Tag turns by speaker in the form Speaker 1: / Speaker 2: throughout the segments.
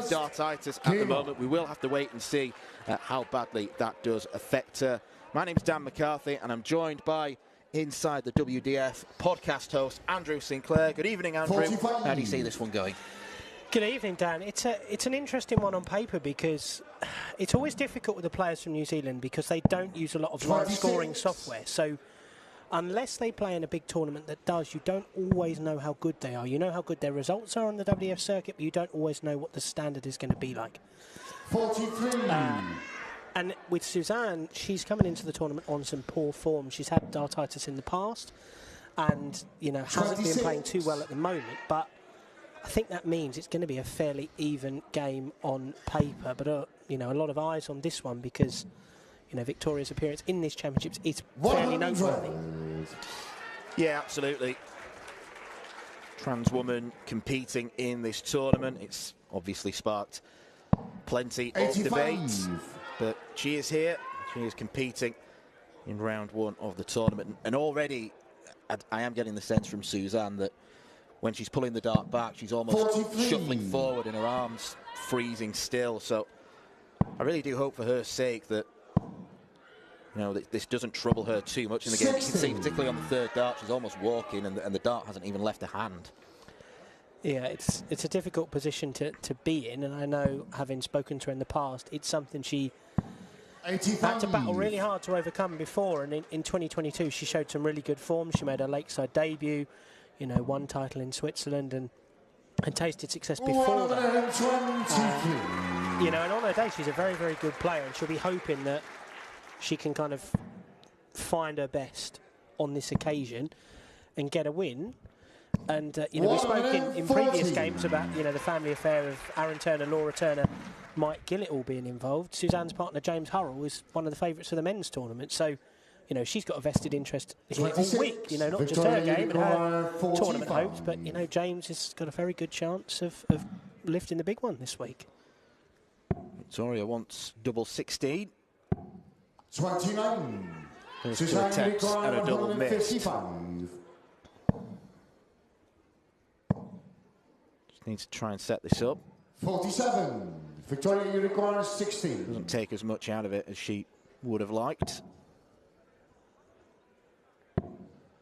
Speaker 1: with dartitis at the moment. We will have to wait and see how badly that does affect her. My name's Dan McCarthy, and I'm joined by Inside the WDF podcast host Andrew Sinclair. Good evening, Andrew. How do you see this one going?
Speaker 2: Good evening, Dan. It's an interesting one on paper because it's always difficult with the players from New Zealand because they don't use a lot of live scoring software. So unless they play in a big tournament that does, you don't always know how good they are. You know how good their results are on the WDF circuit, but you don't always know what the standard is going to be like.
Speaker 3: 43.
Speaker 2: And with Suzanne, she's coming into the tournament on some poor form. She's had dartitis in the past and, you know, hasn't been playing too well at the moment. But I think that means it's going to be a fairly even game on paper. But, you know, a lot of eyes on this one because, you know, Victoria's appearance in this championship is fairly noteworthy.
Speaker 1: Yeah, absolutely. Trans woman competing in this tournament. It's obviously sparked plenty of debate. But she is here. She is competing in round one of the tournament. And already, I am getting the sense from Suzanne that when she's pulling the dart back, she's almost shuffling forward and her arms freezing still. So I really do hope for her sake that, you know, this doesn't trouble her too much in the game. You can see, particularly on the third dart, she's almost walking and the dart hasn't even left her hand.
Speaker 2: Yeah, it's a difficult position to be in, and I know, having spoken to her in the past, it's something she had to battle really hard to overcome before, and in 2022 she showed some really good form. She made her Lakeside debut, you know, won title in Switzerland and tasted success before that. You know, and on her day she's a very, very good player, and she'll be hoping that she can kind of find her best on this occasion and get a win. And, you know, we spoke in previous games about, you know, the family affair of Aaron Turner, Laura Turner, Mike Gillett all being involved. Suzanne's partner, James Hurrell, was one of the favourites of the men's tournament. So, you know, she's got a vested interest here all week. You know, not just her game and her tournament hopes, but, you know, James has got a very good chance of lifting the big one this week.
Speaker 1: Victoria wants double 16.
Speaker 3: 29.
Speaker 1: There's two attempts and a double missed. Needs to try and set this up.
Speaker 3: 47. Victoria, you require 16.
Speaker 1: Doesn't take as much out of it as she would have liked.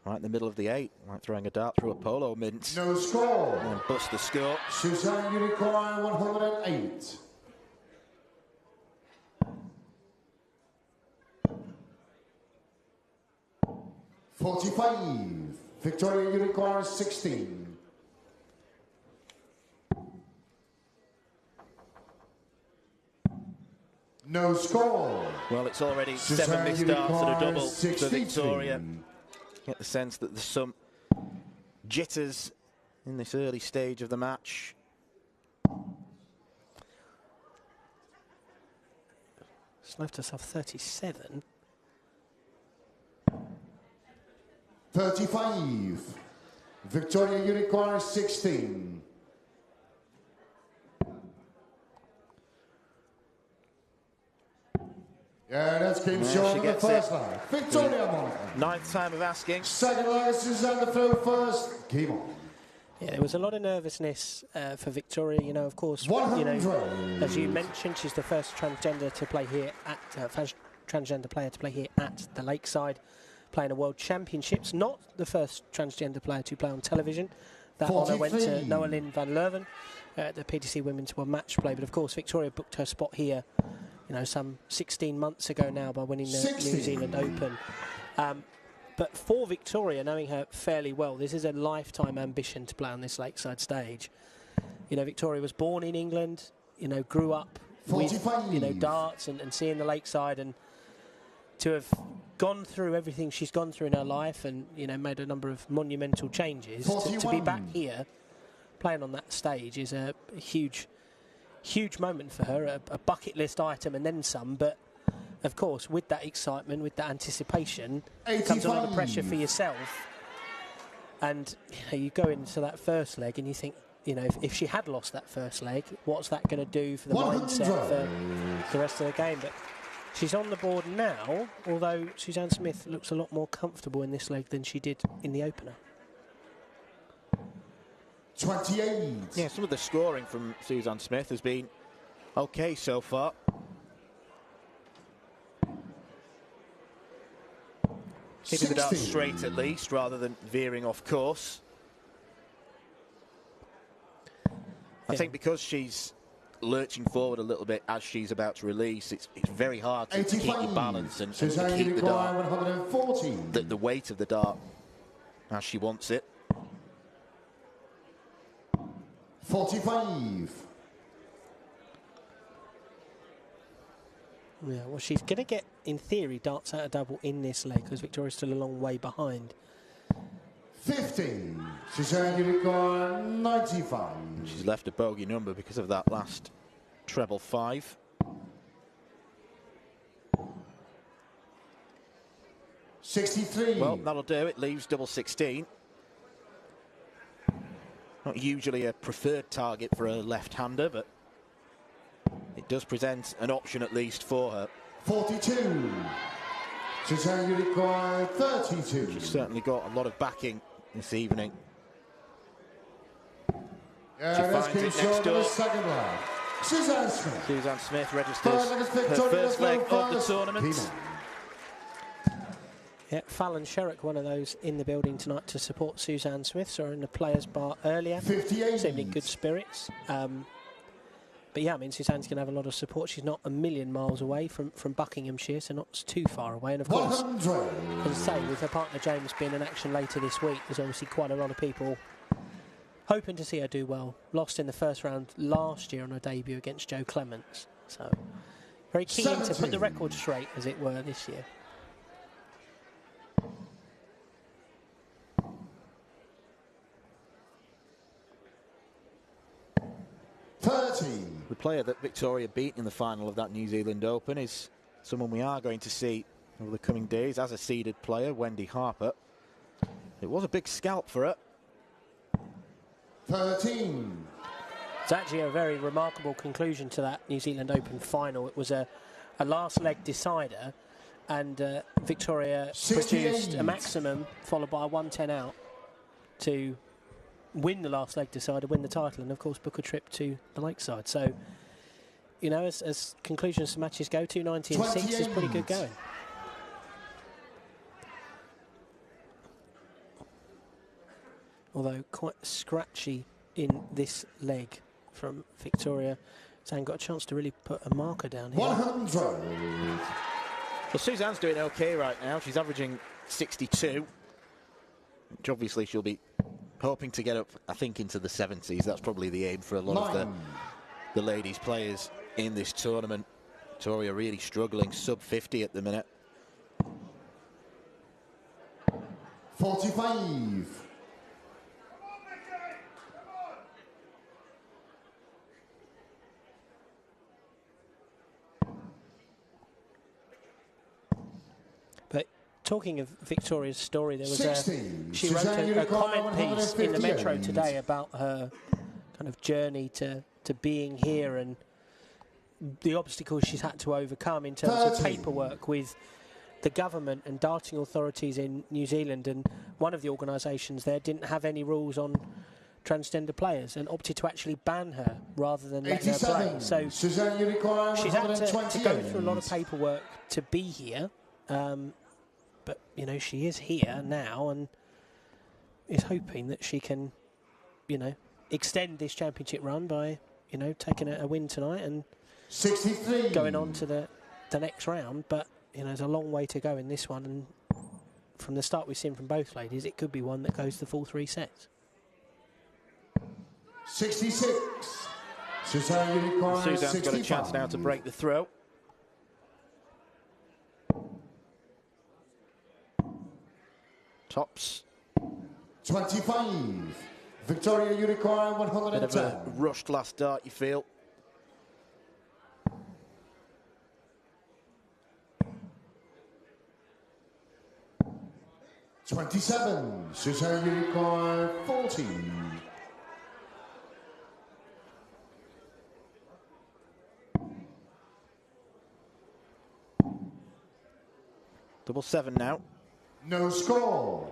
Speaker 1: Right in the middle of the 8, like throwing a dart through a polo mint.
Speaker 3: No score.
Speaker 1: And bust the score.
Speaker 3: Suzanne, you require 108. $45. Victoria, you require 16. No score.
Speaker 1: Well, it's already 7 missed darts and a double for Victoria. Get the sense that there's some jitters in this early stage of the match.
Speaker 2: She's left herself 37.
Speaker 3: 35. Victoria, you require 16. Yeah, that's game short of the first leg. Victoria Monaghan.
Speaker 1: 9th time of asking.
Speaker 3: Second leg, Suzanne the throw first. Game on.
Speaker 2: Yeah, there was a lot of nervousness for Victoria. You know, of course, you know, as you mentioned, she's the first transgender to play here at transgender player to play here at the Lakeside, playing a World Championships. Not the first transgender player to play on television. That honour went to Noah Lynn van Leuven at the PDC Women's World Match Play. But of course, Victoria booked her spot here, you know, some 16 months ago now by winning the New Zealand Open. But for Victoria, knowing her fairly well, this is a lifetime ambition to play on this Lakeside stage. You know, Victoria was born in England, you know, grew up with, you know, darts and seeing the Lakeside, and to have gone through everything she's gone through in her life and, you know, made a number of monumental changes, to be back here playing on that stage is a huge moment for her, a bucket list item and then some. But of course, with that excitement, with that anticipation, comes a lot of pressure for yourself. And you know, you go into that first leg and you think, you know, if she had lost that first leg, what's that going to do for the mindset for the rest of the game? But she's on the board now, although Suzanne Smith looks a lot more comfortable in this leg than she did in the opener.
Speaker 3: 28.
Speaker 1: Yeah, some of the scoring from Suzanne Smith has been okay so far. Keeping the dart straight at least, rather than veering off course. I think because she's lurching forward a little bit as she's about to release, it's very hard to keep your balance and to keep the dart, the weight of the dart as she wants it.
Speaker 3: 45.
Speaker 2: Yeah, well, she's going to get, in theory, darts out of double in this leg because Victoria's still a long way behind.
Speaker 3: 50. Suzanne Unicorn, 95.
Speaker 1: She's left a bogey number because of that last treble 5.
Speaker 3: $63.
Speaker 1: Well, that'll do. It leaves double 16. Not usually a preferred target for a left-hander, but it does present an option at least for her.
Speaker 3: 42. Suzanne Unicorn, 32.
Speaker 1: She's certainly got a lot of backing this evening.
Speaker 3: She finds it next door. Second leg. Suzanne Smith.
Speaker 1: Suzanne Smith registers her first leg of the tournament.
Speaker 2: Yeah, Fallon Sherrick, one of those in the building tonight to support Suzanne Smith. Saw her in the players' bar earlier.
Speaker 3: 58.
Speaker 2: Seemingly good spirits. But yeah, I mean, Suzanne's going to have a lot of support. She's not a million miles away from Buckinghamshire, so not too far away. And of course,
Speaker 3: 100.
Speaker 2: as I say, with her partner James being in action later this week, there's obviously quite a lot of people hoping to see her do well. Lost in the first round last year on her debut against Jo Clements. So very keen
Speaker 3: 17.
Speaker 2: to put the record straight, as it were, this year.
Speaker 1: The player that Victoria beat in the final of that New Zealand Open is someone we are going to see over the coming days as a seeded player, Wendy Harper. It was a big scalp for her.
Speaker 3: 13.
Speaker 2: It's actually a very remarkable conclusion to that New Zealand Open final. It was a last leg decider, and Victoria
Speaker 3: 68.
Speaker 2: produced a maximum followed by a 110 out to win the last leg decider, win the title, and of course book a trip to the Lakeside. So, you know, as conclusions to matches go, 290 and 6 is pretty good going. Although quite scratchy in this leg from Victoria. Suzanne got a chance to really put a marker down here.
Speaker 3: 100.
Speaker 1: Well, Suzanne's doing okay right now. She's averaging 62, which obviously she'll be hoping to get up, I think, into the 70s. That's probably the aim for a lot of the ladies players in this tournament. Victoria really struggling, sub 50 at the minute.
Speaker 3: 45.
Speaker 2: But talking of Victoria's story, there was
Speaker 3: 60.
Speaker 2: she wrote a comment piece in the Metro today about her kind of journey to being here and the obstacles she's had to overcome in terms of paperwork with the government and darting authorities in New Zealand. And one of the organisations there didn't have any rules on transgender players and opted to actually ban her rather than let her play. So she's had to go through a lot of paperwork to be here. But, you know, she is here now and is hoping that she can, you know, extend this championship run by, you know, taking a win tonight and
Speaker 3: 63.
Speaker 2: going on to the next round. But, you know, there's a long way to go in this one. And from the start we've seen from both ladies, it could be one that goes the full 3 sets.
Speaker 3: 66. Suzanne's
Speaker 1: got a chance now to break the throw. Tops.
Speaker 3: 25. Victoria Unicorn, 110.
Speaker 1: Bit of a rushed last dart, you feel.
Speaker 3: $27. Suzanne Unicorn, 14.
Speaker 1: Double 7 now.
Speaker 3: No score.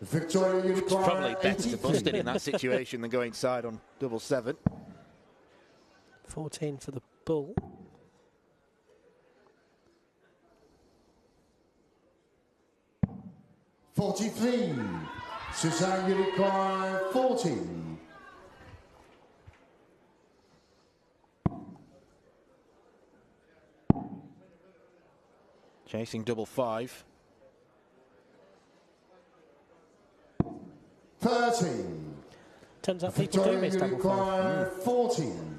Speaker 3: Victoria
Speaker 1: It's probably
Speaker 3: Unicorn,
Speaker 1: better to bust it in that situation than going side on double 7.
Speaker 2: 14 for the bull.
Speaker 3: $43. Suzanne Unicorn, 14.
Speaker 1: Chasing double 5.
Speaker 3: 13.
Speaker 2: Turns out people do miss double 5.
Speaker 3: 14.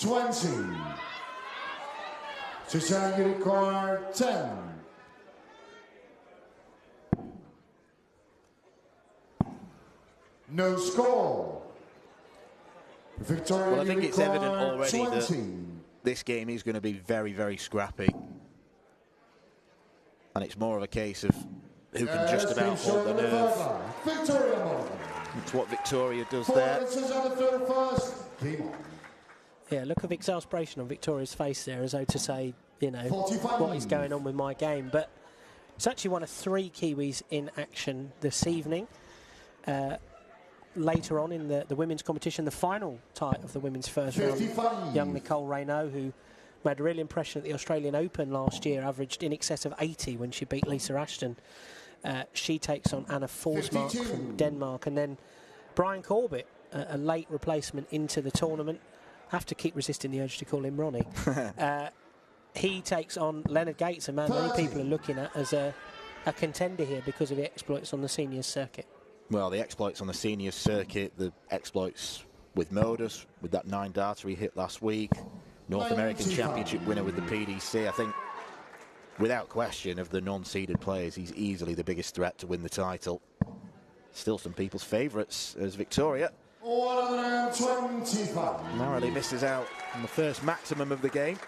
Speaker 3: 20. Suzanne Unicorn, 10. No score. Victoria
Speaker 1: Well, I think it's evident already
Speaker 3: 20.
Speaker 1: that this game is going to be very, very scrappy. And it's more of a case of who can just about hold the nerve.
Speaker 3: Victoria.
Speaker 1: It's what Victoria does there.
Speaker 2: Yeah, look at the exasperation on Victoria's face there, as though to say, you know, what is going on with my game. But it's actually one of 3 Kiwis in action this evening. Later on in the women's competition, the final tie of the women's first round, young Nicole Reynaud, who made a real impression at the Australian Open last year, averaged in excess of 80 when she beat Lisa Ashton. She takes on Anna Forsmark from Denmark. And then Brian Corbett, a late replacement into the tournament. Have to keep resisting the urge to call him Ronnie. He takes on Leonard Gates, a man many people are looking at as a contender here because of the exploits on the seniors circuit.
Speaker 1: Well, the exploits on the seniors circuit, the exploits with Modus, with that 9-darter he hit last week, North American Championship winner with the PDC. I think, without question, of the non-seeded players, he's easily the biggest threat to win the title. Still some people's favourites as Victoria
Speaker 3: 125.
Speaker 1: narrowly misses out on the first maximum of the game.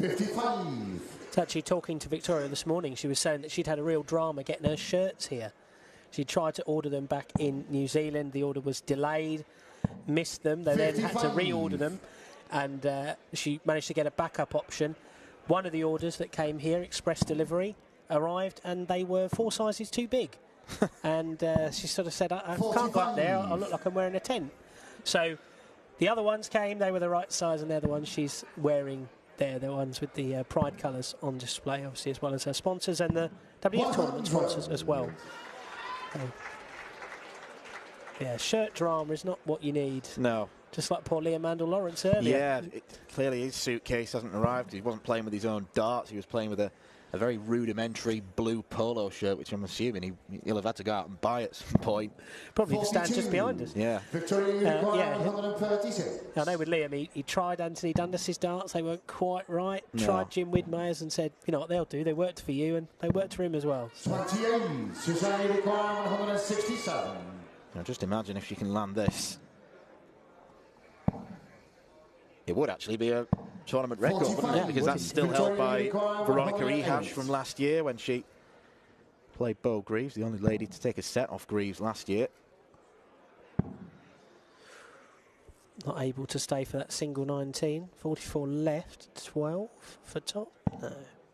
Speaker 3: $55.
Speaker 2: It's actually talking to Victoria this morning. She was saying that she'd had a real drama getting her shirts here. She tried to order them back in New Zealand. The order was delayed, missed them. They then had to reorder them, and she managed to get a backup option. One of the orders that came here, express delivery, arrived, and they were 4 sizes too big. And she sort of said, I can't go up there. I look like I'm wearing a tent. So the other ones came. They were the right size, and they're the ones she's wearing there. The ones with the pride colours on display, obviously, as well as her sponsors and the WDF tournament sponsors as well. Yeah, shirt drama is not what you need.
Speaker 1: No.
Speaker 2: Just like poor Liam Mandel Lawrence earlier.
Speaker 1: Yeah, clearly his suitcase hasn't arrived. He wasn't playing with his own darts. He was playing with a very rudimentary blue polo shirt, which I'm assuming he'll have had to go out and buy at some point.
Speaker 2: Probably to stand just behind us.
Speaker 1: Yeah.
Speaker 3: Victoria 136.
Speaker 2: I know with Liam, he tried Anthony Dundas' darts. They weren't quite right.
Speaker 1: No.
Speaker 2: Tried Jim Widmeyer's and said, you know what they'll do. They worked for you, and they worked for him as well.
Speaker 3: 28. Suzanne Unicorn 167.
Speaker 1: Now just imagine if she can land this. It would actually be a tournament record, wouldn't it? Because that's still held by Veronica Ehash from last year when she played Bo Greaves, the only lady to take a set off Greaves last year.
Speaker 2: Not able to stay for that single 19. 44 left. 12 for top. No.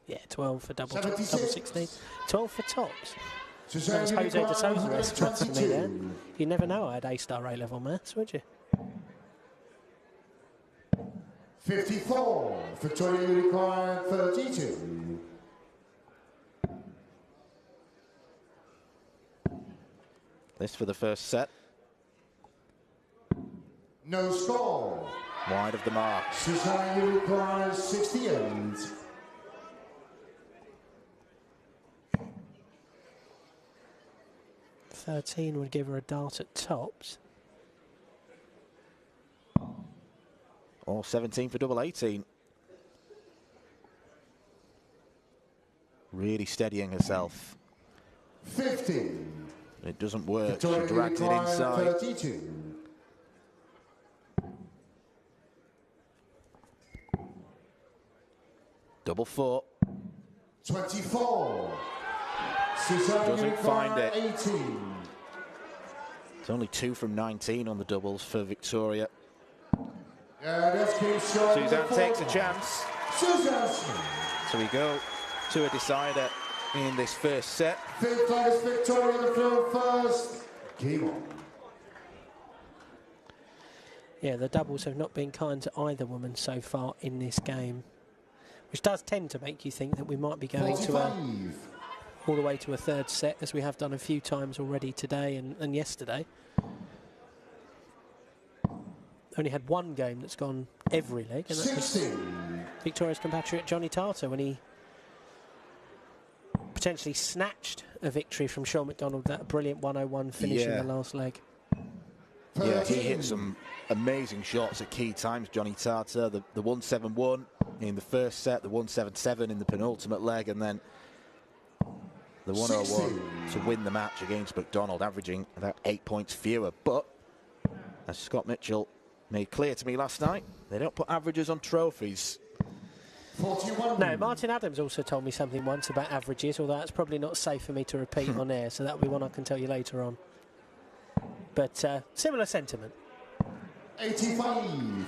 Speaker 2: Yeah, 12 for double 16. 12 for tops. That's Jose de Souza restaurant for me there. You never know I had A-star A-level maths, would you?
Speaker 3: 54. Victoria Unicorn 32.
Speaker 1: This for the first set.
Speaker 3: No score.
Speaker 1: Wide of the mark.
Speaker 3: Suzanne Unicorn 68.
Speaker 2: $13 would give her a dart at tops.
Speaker 1: Or 17 for double 18. Really steadying herself.
Speaker 3: 50.
Speaker 1: It doesn't work.
Speaker 3: Victoria
Speaker 1: She drags it inside.
Speaker 3: 32.
Speaker 1: Double 4.
Speaker 3: 24. Suzanne
Speaker 1: Doesn't
Speaker 3: Unicorn
Speaker 1: find it.
Speaker 3: 18.
Speaker 1: It's only 2 from 19 on the doubles for Victoria.
Speaker 3: Suzanne
Speaker 1: takes a chance.
Speaker 3: Suzanne Smith.
Speaker 1: So we go to a decider in this first set.
Speaker 3: Fifth place, Victoria the field first. Game on.
Speaker 2: Yeah, the doubles have not been kind to either woman so far in this game, which does tend to make you think that we might be going
Speaker 3: 45.
Speaker 2: to all the way to a third set, as we have done a few times already today and yesterday. Only had one game that's gone every leg, and that was Victoria's compatriot Johnny Tarter when he potentially snatched a victory from Sean McDonald, that brilliant 101 finish in the last leg.
Speaker 1: Yeah, he hit some amazing shots at key times, Johnny Tarter. The 171 in the first set, the 177 in the penultimate leg, and then the 101 to win the match against McDonald, averaging about 8 points fewer. But, as Scott Mitchell made clear to me last night, they don't put averages on trophies.
Speaker 3: 41.
Speaker 2: No, Martin Adams also told me something once about averages, although that's probably not safe for me to repeat on air, so that'll be one I can tell you later on. But similar sentiment.
Speaker 3: 85.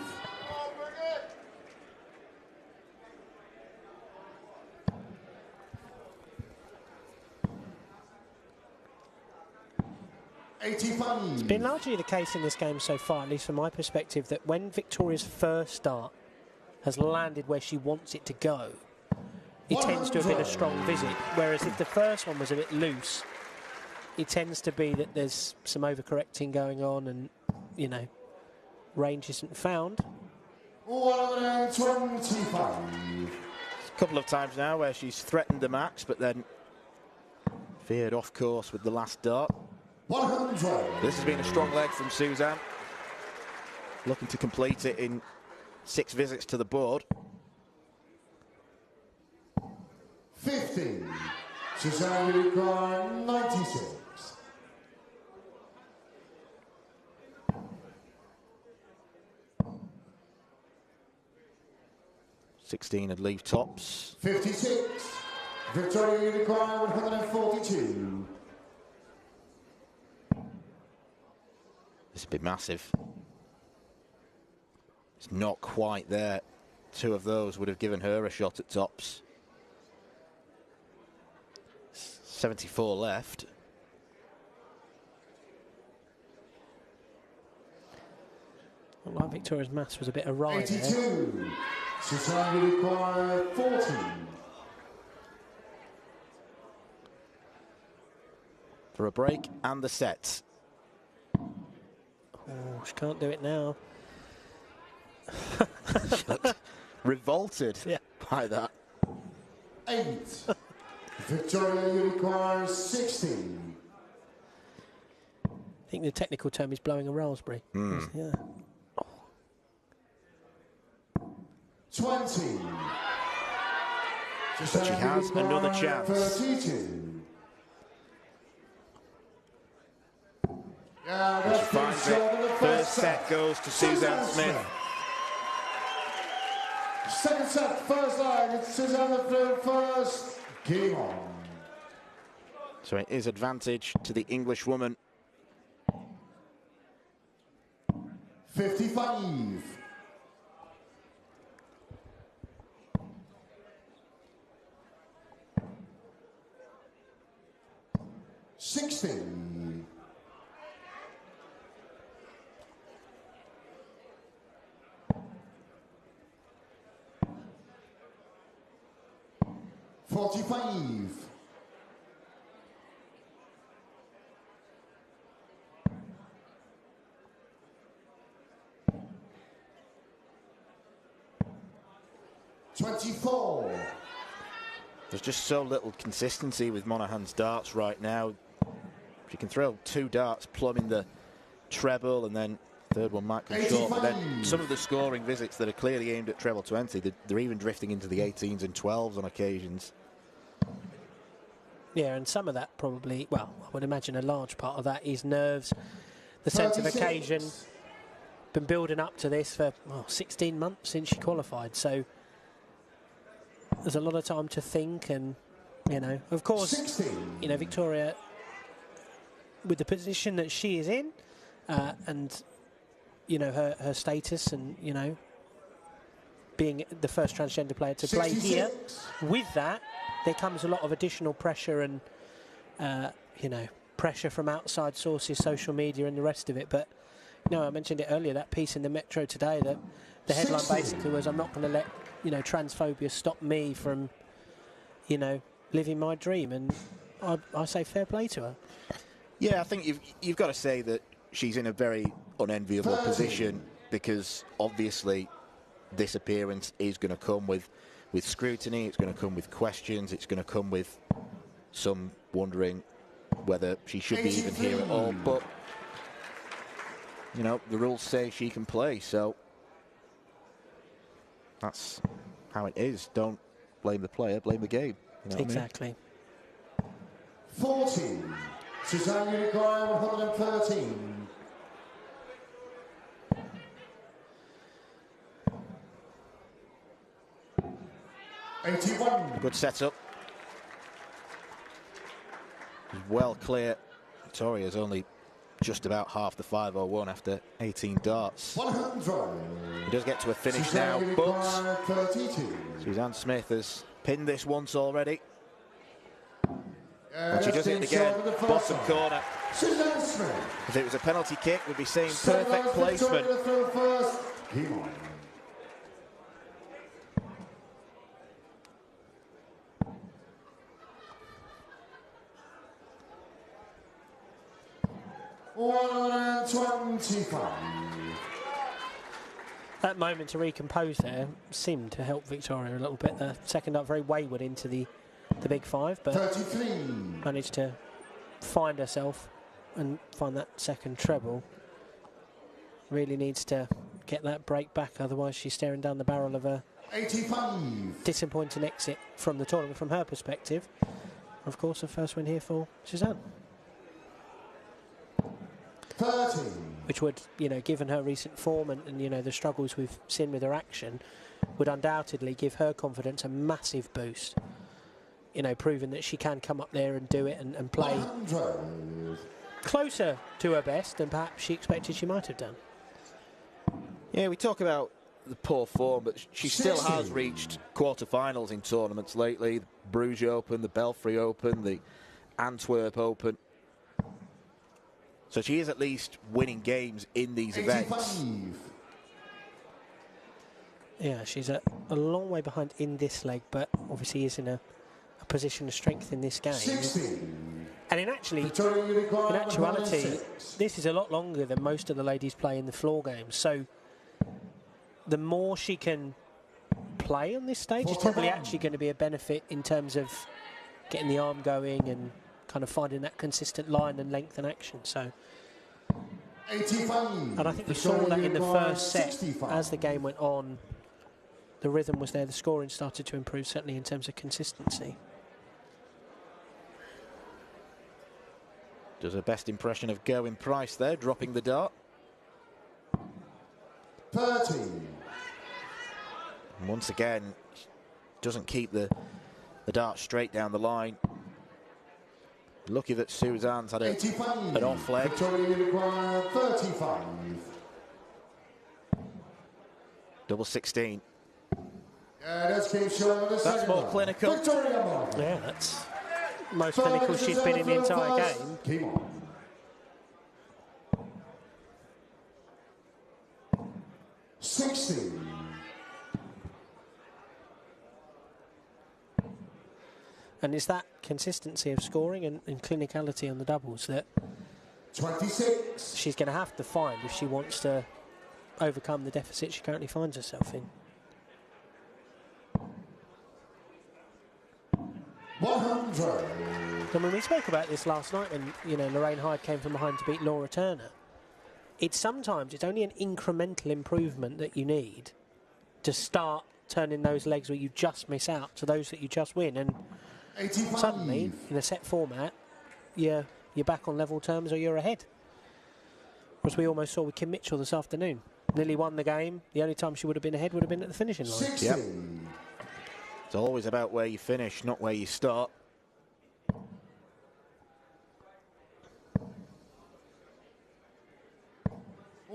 Speaker 2: It's been largely the case in this game so far, at least from my perspective, that when Victoria's first start has landed where she wants it to go, it tends to have been a strong visit. Whereas if the first one was a bit loose, it tends to be that there's some overcorrecting going on and, you know, range isn't found.
Speaker 3: 125.
Speaker 1: A couple of times now where she's threatened the max, but then veered off course with the last dart.
Speaker 3: 100.
Speaker 1: This has been a strong leg from Suzanne. Looking to complete it in 6 visits to the board.
Speaker 3: 50. Suzanne require 96.
Speaker 1: '16 would leave tops.
Speaker 3: 56. Victoria require 142.
Speaker 1: This would be massive. It's not quite there. 2 of those would have given her a shot at tops. 74 left.
Speaker 2: Looked like Victoria's maths was a bit awry
Speaker 3: 82.
Speaker 2: there.
Speaker 3: Suzanne require 40.
Speaker 1: For a break and the set.
Speaker 2: Oh, she can't do it now.
Speaker 1: Revolted by that.
Speaker 3: 8. Victoria, you require 16.
Speaker 2: I think the technical term is blowing a raspberry. Yeah.
Speaker 3: 20.
Speaker 1: But she has another chance.
Speaker 3: 32. Yeah,
Speaker 1: She finds it. First set goes to Suzanne Smith.
Speaker 3: Second set, first leg. It's Suzanne the field first. Game on.
Speaker 1: So it is advantage to the English woman.
Speaker 3: 55. 60. 45. 24.
Speaker 1: There's just so little consistency with Monaghan's darts right now. She can throw 2 darts plumbing the treble, and then third one might come short. But then some of the scoring visits that are clearly aimed at treble 20, they're even drifting into the 18s and 12s on occasions.
Speaker 2: Yeah, and some of that probably, well, I would imagine a large part of that is nerves, the sense of occasion. Been building up to this for 16 months since she qualified, so there's a lot of time to think, and, you know, of course,
Speaker 3: 16.
Speaker 2: you know, Victoria, with the position that she is in, and you know her status, and you know being the first transgender player to play here. With that, there comes a lot of additional pressure and you know, pressure from outside sources, social media, and the rest of it. But you know, I mentioned it earlier, that piece in the Metro today, that the headline basically was, "I'm not going to let, you know, transphobia stop me from, you know, living my dream." And I say fair play to her.
Speaker 1: Yeah, I think you've got to say that she's in a very unenviable position, because obviously this appearance is going to come with scrutiny, it's going to come with questions, it's going to come with some wondering whether she should be even here at all. But you know, the rules say she can play, so that's how it is. Don't blame the player, blame the game. You know
Speaker 2: Exactly.
Speaker 3: I mean? 14. Suzanne Smith, 113.
Speaker 1: Good setup. Well clear. Victoria's only just about half the 501 after 18 darts.
Speaker 3: 100.
Speaker 1: He does get to a finish now, but Suzanne Smith has pinned this once already. And she does it again, bottom corner.
Speaker 3: Suzanne Smith.
Speaker 1: If it was a penalty kick, we'd be saying perfect placement.
Speaker 2: That moment to recompose there seemed to help Victoria a little bit. The second up very wayward into the big five, but
Speaker 3: 33.
Speaker 2: managed to find herself and find that second treble. Really needs to get that break back, otherwise she's staring down the barrel of a
Speaker 3: 85.
Speaker 2: disappointing exit from the tournament from her perspective. Of course, the first win here for Suzanne.
Speaker 3: 30.
Speaker 2: Which would, you know, given her recent form and you know, the struggles we've seen with her action, would undoubtedly give her confidence a massive boost. You know, proving that she can come up there and do it and play
Speaker 3: 100.
Speaker 2: closer to her best than perhaps she expected she might have done.
Speaker 1: Yeah, we talk about the poor form, but she still has reached quarterfinals in tournaments lately. The Bruges Open, the Belfry Open, the Antwerp Open. So she is at least winning games in these
Speaker 3: 85.
Speaker 1: events.
Speaker 2: Yeah, she's a long way behind in this leg, but obviously is in a position of strength in this game.
Speaker 3: 60.
Speaker 2: And in actuality, this is a lot longer than most of the ladies play in the floor games. So the more she can play on this stage is probably actually going to be a benefit in terms of getting the arm going and kind of finding that consistent line and length and action. So
Speaker 3: 85.
Speaker 2: and I think we saw that in the first set. 65. As the game went on, the rhythm was there, the scoring started to improve, certainly in terms of consistency.
Speaker 1: Does her best impression of Gerwyn Price there, dropping the dart.
Speaker 3: 30.
Speaker 1: And once again, doesn't keep the dart straight down the line. Lucky that Suzanne's had an off leg.
Speaker 3: 35.
Speaker 1: Double 16.
Speaker 3: That's
Speaker 1: more clinical.
Speaker 2: Yeah, that's most clinical she's been in the entire game.
Speaker 3: 60.
Speaker 2: And it's that consistency of scoring and clinicality on the doubles that
Speaker 3: 26.
Speaker 2: she's going to have to find if she wants to overcome the deficit she currently finds herself in.
Speaker 3: 100.
Speaker 2: And when we spoke about this last night, when you know Lorraine Hyde came from behind to beat Laura Turner, it's only an incremental improvement that you need to start turning those legs where you just miss out to those that you just win. And
Speaker 3: 85.
Speaker 2: suddenly, in a set format, you're back on level terms or you're ahead. As we almost saw with Kim Mitchell this afternoon. Nearly won the game. The only time she would have been ahead would have been at the finishing line.
Speaker 3: 60.
Speaker 1: Yep. It's always about where you finish, not where you start.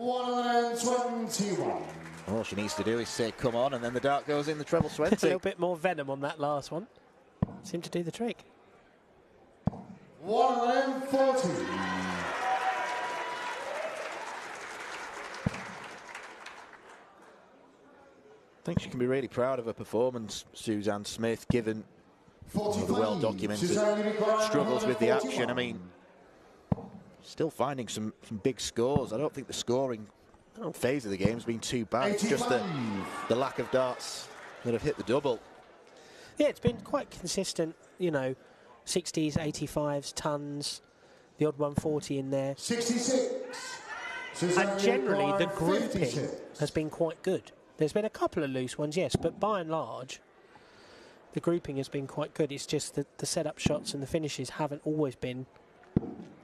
Speaker 3: 121.
Speaker 1: All she needs to do is say, come on, and then the dart goes in the treble 20.
Speaker 2: A little bit more venom on that last one. Seemed to do the trick.
Speaker 3: 140.
Speaker 1: I think she can be really proud of her performance, Suzanne Smith, given the well-documented struggles with the action. I mean, still finding some big scores. I don't think the scoring phase of the game has been too bad. It's just the lack of darts that have hit the double.
Speaker 2: Yeah, it's been quite consistent, you know, 60s, 85s, tons, the odd 140 in there.
Speaker 3: 66.
Speaker 2: And generally, the grouping has been quite good. There's been a couple of loose ones, yes, but by and large, the grouping has been quite good. It's just that the setup shots and the finishes haven't always been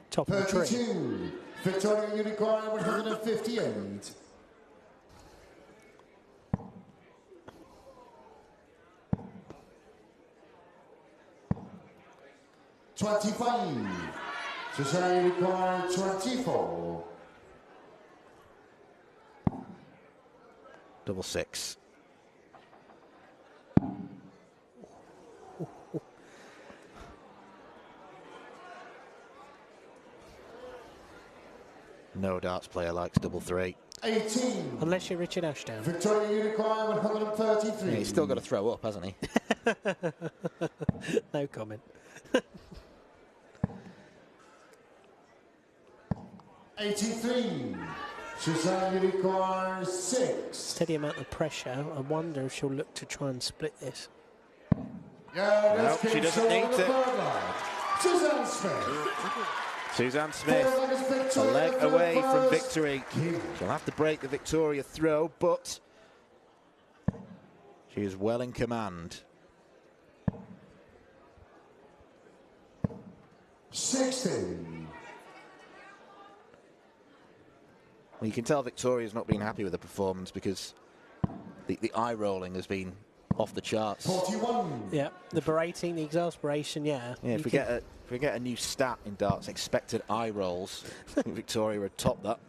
Speaker 2: top of the tree.
Speaker 3: 32. Victoria Unicorn 158. $25. Suzanne Unicorn 24.
Speaker 1: Double 6. No darts player likes double 3.
Speaker 3: 18.
Speaker 2: Unless you're Richard Ashdown.
Speaker 3: Victoria Unicorn 133.
Speaker 1: Yeah, he's still got to throw up, hasn't he?
Speaker 2: No comment.
Speaker 3: 83. Suzanne Unicorn 6.
Speaker 2: Steady amount of pressure. I wonder if she'll look to try and split this.
Speaker 3: Yeah,
Speaker 1: no, she doesn't need to.
Speaker 3: Suzanne Smith.
Speaker 1: Suzanne Smith, a leg away from victory. She'll have to break the Victoria throw, but she is well in command.
Speaker 3: 16.
Speaker 1: Well, you can tell Victoria's not been happy with the performance because the eye rolling has been off the charts.
Speaker 3: 41.
Speaker 2: Yeah, the berating, the exasperation, yeah.
Speaker 1: Yeah, if we get a new stat in darts, expected eye rolls, I think Victoria would top that.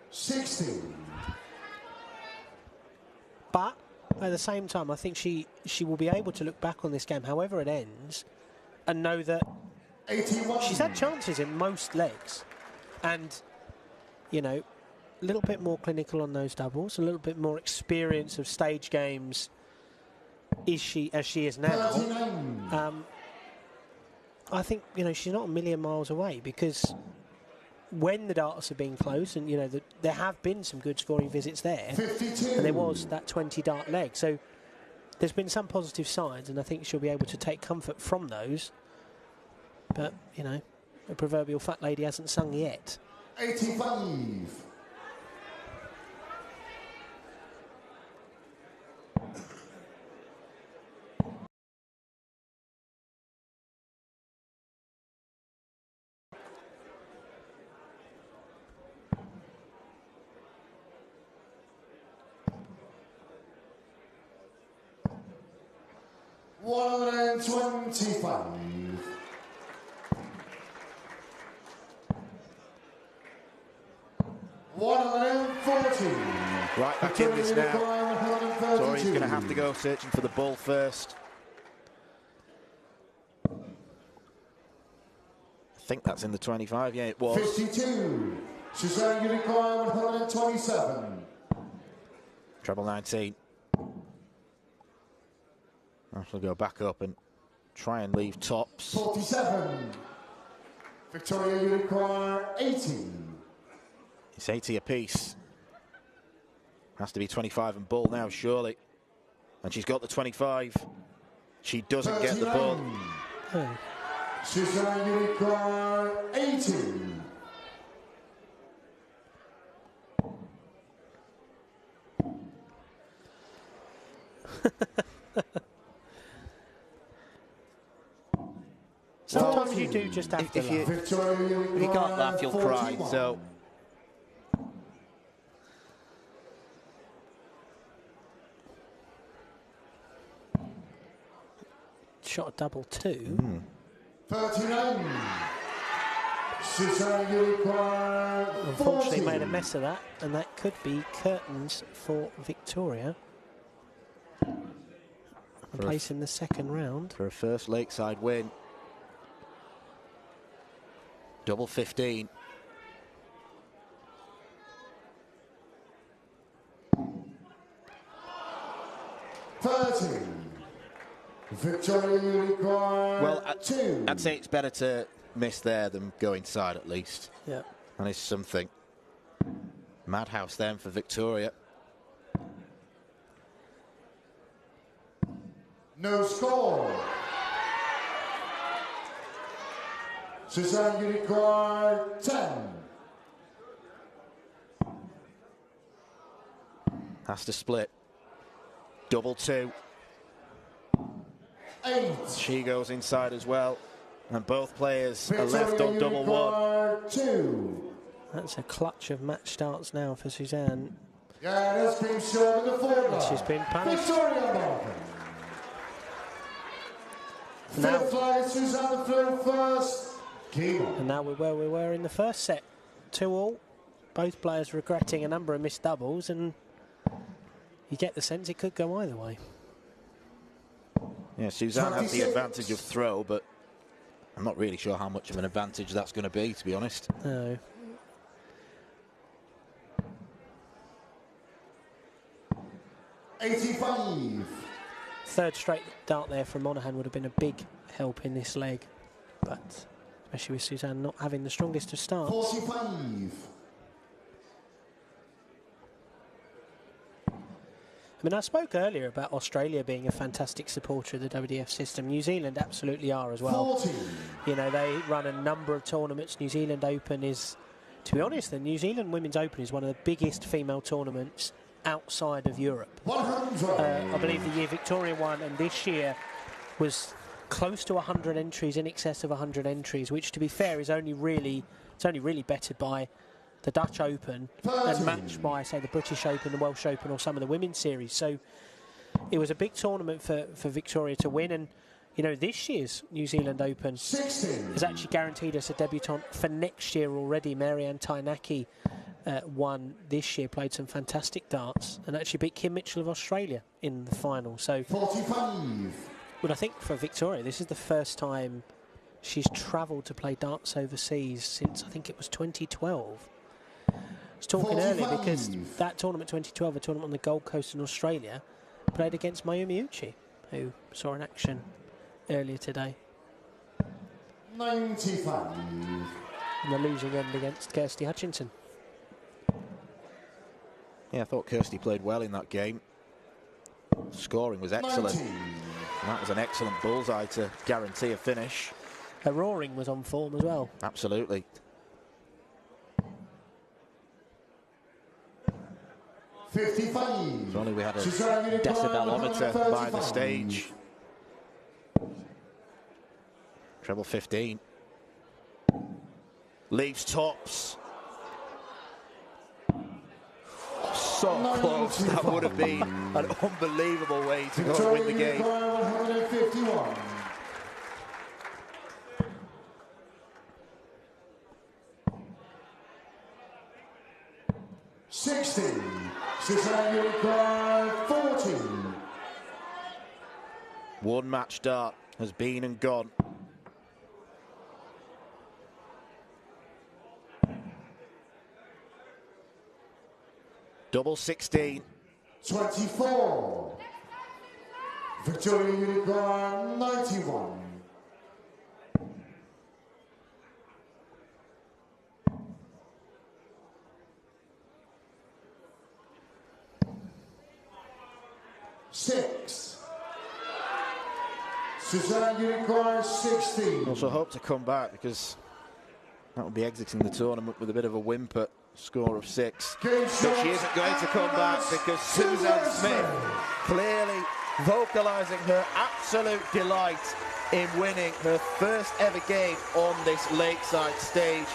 Speaker 3: 16.
Speaker 2: But at the same time, I think she will be able to look back on this game, however it ends, and know that
Speaker 3: 81.
Speaker 2: she's had chances in most legs. And, you know, a little bit more clinical on those doubles, a little bit more experience of stage games as she is now. I think, you know, she's not a million miles away, because when the darts have been close, and, you know, there have been some good scoring visits there,
Speaker 3: 52.
Speaker 2: and there was that 20 dart leg. So there's been some positive signs, and I think she'll be able to take comfort from those. But, you know, the proverbial fat lady hasn't sung yet.
Speaker 3: 85. $125.
Speaker 1: Right back in this now. Tori's going to have to go searching for the ball first. I think that's in the 25. Yeah, it was.
Speaker 3: 52. Suzanne Unicorn 127.
Speaker 1: Treble 19. She'll go back up and try and leave tops.
Speaker 3: 47. Victoria Unicorn 80.
Speaker 1: It's 80 apiece. Has to be 25 and bull now, surely. And she's got the 25. She doesn't get the bull.
Speaker 3: Suzanne Unicorn 80.
Speaker 2: Sometimes you do just have to laugh.
Speaker 1: If you can't laugh, you'll cry. So
Speaker 2: shot a double 2.
Speaker 3: 39. Suzanne required
Speaker 2: Unfortunately
Speaker 3: 40.
Speaker 2: made a mess of that, and that could be curtains for Victoria. A place in the second round.
Speaker 1: For a first Lakeside win. Double 15.
Speaker 3: Victoria required
Speaker 1: Well,
Speaker 3: 2.
Speaker 1: I'd say it's better to miss there than go inside at least.
Speaker 2: Yeah.
Speaker 1: And it's something. Madhouse then for Victoria.
Speaker 3: No score. Suzanne required 10.
Speaker 1: Has to split. Double 2.
Speaker 3: 8.
Speaker 1: She goes inside as well. And both players are
Speaker 3: Victoria
Speaker 1: left on double 1.
Speaker 3: 2.
Speaker 2: That's a clutch of match darts now for Suzanne.
Speaker 3: Yeah, that's been shown in the forward.
Speaker 2: She's been punished.
Speaker 3: Victoria Monaghan.
Speaker 2: Now,
Speaker 3: Fifth line, Suzanne flew first.
Speaker 2: and now we're where we were in the first set. 2-all. Both players regretting a number of missed doubles, and you get the sense it could go either way.
Speaker 1: Yeah, Suzanne has the advantage of throw, but I'm not really sure how much of an advantage that's going to be, to be honest.
Speaker 2: No. Third straight dart there from Monaghan would have been a big help in this leg, but especially with Suzanne not having the strongest of starts.
Speaker 3: 45.
Speaker 2: I mean, I spoke earlier about Australia being a fantastic supporter of the WDF system. New Zealand absolutely are as well.
Speaker 3: 40.
Speaker 2: You know, they run a number of tournaments. New Zealand Open is, to be honest, the New Zealand Women's Open is one of the biggest female tournaments outside of Europe.
Speaker 3: 100.
Speaker 2: I believe the year Victoria won, and this year was close to 100 entries, in excess of 100 entries, which, to be fair, is only really bettered by the Dutch Open and matched by, say, the British Open, the Welsh Open, or some of the women's series. So it was a big tournament for Victoria to win, and you know, this year's New Zealand Open
Speaker 3: 16.
Speaker 2: has actually guaranteed us a debutant for next year already. Marianne Tainaki won this year, played some fantastic darts, and actually beat Kim Mitchell of Australia in the final. So
Speaker 3: 45.
Speaker 2: but I think for Victoria, this is the first time she's travelled to play darts overseas since, I think it was 2012. I was talking earlier because that tournament, 2012, a tournament on the Gold Coast in Australia, played against Mayumi Uchi, who saw in action earlier today.
Speaker 3: 95.
Speaker 2: In the losing end against Kirsty Hutchinson.
Speaker 1: Yeah, I thought Kirsty played well in that game. Scoring was excellent.
Speaker 3: 90.
Speaker 1: And that was an excellent bullseye to guarantee a finish.
Speaker 2: Her roaring was on form as well.
Speaker 1: Absolutely.
Speaker 3: 55.
Speaker 1: If only we had a decibelometer by the stage. Treble 15. Leaves tops. So close. That would have been an unbelievable way to go and win the game.
Speaker 3: 151. 60. Suzanne required 40.
Speaker 1: One match dart has been and gone. Double 16.
Speaker 3: 24. Victoria required 91. Six. Suzanne requires 16.
Speaker 1: Also hope to come back, because that would be exiting the tournament with a bit of a whimper. Score of 6. But she isn't going to come back, because Suzanne Smith clearly vocalising her absolute delight in winning her first ever game on this Lakeside stage.